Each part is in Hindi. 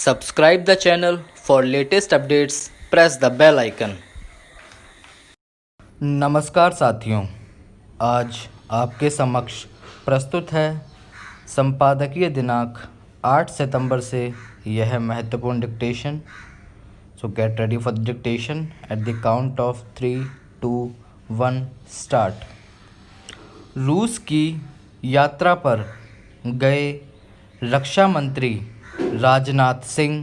Subscribe the channel for latest updates. Press the bell icon. नमस्कार साथियों, आज आपके समक्ष प्रस्तुत है संपादकीय दिनांक 8 सितंबर से यह महत्वपूर्ण dictation. So get ready for the dictation at the count of 3, 2, 1 start. रूस की यात्रा पर गए रक्षा मंत्री राजनाथ सिंह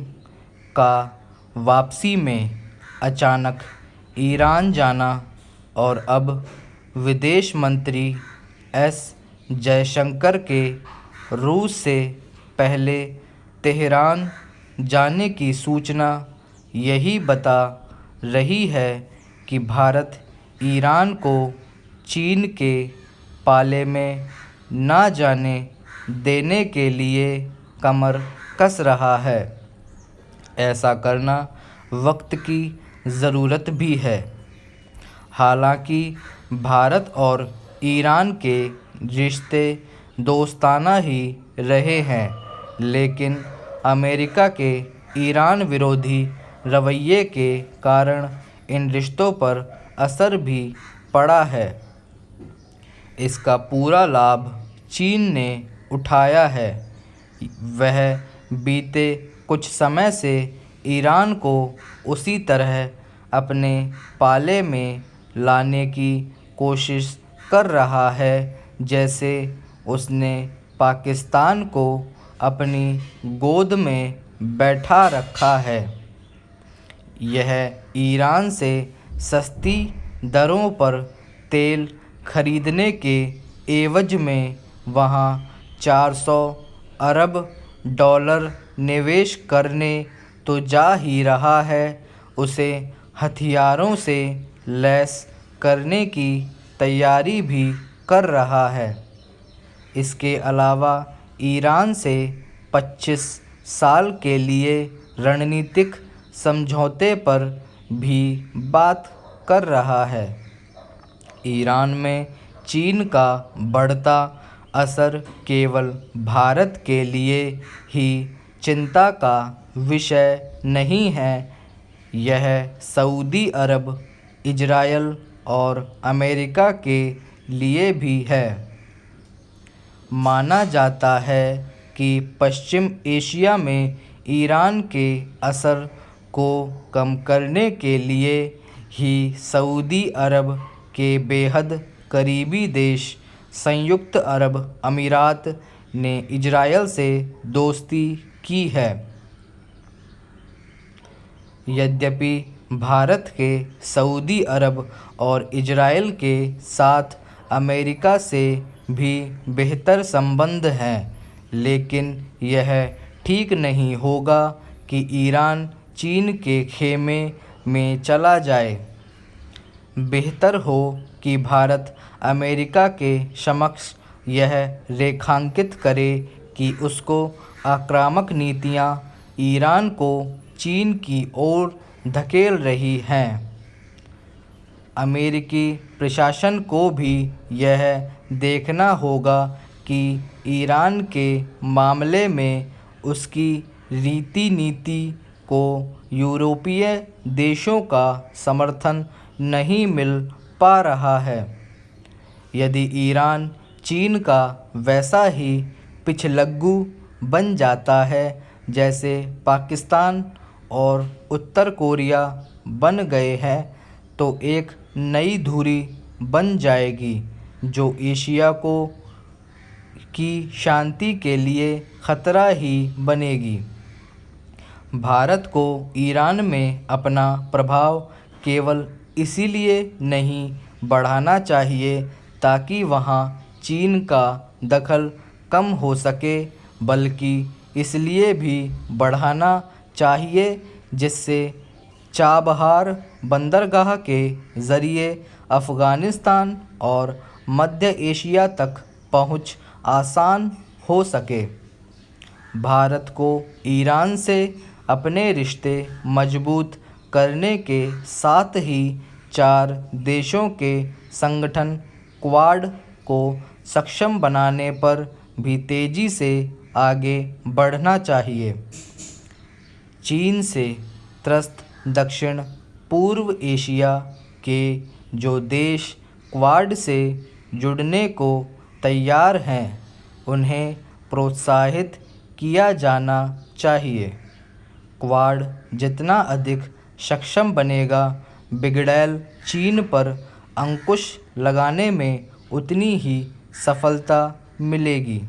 का वापसी में अचानक ईरान जाना और अब विदेश मंत्री एस जयशंकर के रूस से पहले तेहरान जाने की सूचना यही बता रही है कि भारत ईरान को चीन के पाले में ना जाने देने के लिए कमर कस रहा है। ऐसा करना वक्त की ज़रूरत भी है। हालांकि भारत और ईरान के रिश्ते दोस्ताना ही रहे हैं, लेकिन अमेरिका के ईरान विरोधी रवैये के कारण इन रिश्तों पर असर भी पड़ा है। इसका पूरा लाभ चीन ने उठाया है। वह बीते कुछ समय से ईरान को उसी तरह अपने पाले में लाने की कोशिश कर रहा है जैसे उसने पाकिस्तान को अपनी गोद में बैठा रखा है। यह ईरान से सस्ती दरों पर तेल खरीदने के एवज में वहाँ 400 अरब डॉलर निवेश करने तो जा ही रहा है, उसे हथियारों से लैस करने की तैयारी भी कर रहा है। इसके अलावा ईरान से 25 साल के लिए रणनीतिक समझौते पर भी बात कर रहा है। ईरान में चीन का बढ़ता असर केवल भारत के लिए ही चिंता का विषय नहीं है, यह सऊदी अरब, इजरायल और अमेरिका के लिए भी है। माना जाता है कि पश्चिम एशिया में ईरान के असर को कम करने के लिए ही सऊदी अरब के बेहद करीबी देश संयुक्त अरब अमीरात ने इजरायल से दोस्ती की है। यद्यपि भारत के सऊदी अरब और इजरायल के साथ अमेरिका से भी बेहतर संबंध हैं, लेकिन यह ठीक नहीं होगा कि ईरान चीन के खेमे में चला जाए। बेहतर हो कि भारत अमेरिका के समक्ष यह रेखांकित करे कि उसको आक्रामक नीतियां ईरान को चीन की ओर धकेल रही हैं। अमेरिकी प्रशासन को भी यह देखना होगा कि ईरान के मामले में उसकी नीति को यूरोपीय देशों का समर्थन नहीं मिल पा रहा है। यदि ईरान चीन का वैसा ही पिछलग्गू बन जाता है जैसे पाकिस्तान और उत्तर कोरिया बन गए हैं, तो एक नई धुरी बन जाएगी जो एशिया की शांति के लिए खतरा ही बनेगी। भारत को ईरान में अपना प्रभाव केवल इसीलिए नहीं बढ़ाना चाहिए ताकि वहाँ चीन का दखल कम हो सके, बल्कि इसलिए भी बढ़ाना चाहिए जिससे चाबहार बंदरगाह के ज़रिए अफ़गानिस्तान और मध्य एशिया तक पहुँच आसान हो सके। भारत को ईरान से अपने रिश्ते मजबूत करने के साथ ही 4 देशों के संगठन क्वाड को सक्षम बनाने पर भी तेज़ी से आगे बढ़ना चाहिए। चीन से त्रस्त दक्षिण पूर्व एशिया के जो देश क्वाड से जुड़ने को तैयार हैं उन्हें प्रोत्साहित किया जाना चाहिए। क्वाड जितना अधिक सक्षम बनेगा, बिगड़ैल चीन पर अंकुश लगाने में उतनी ही सफलता मिलेगी।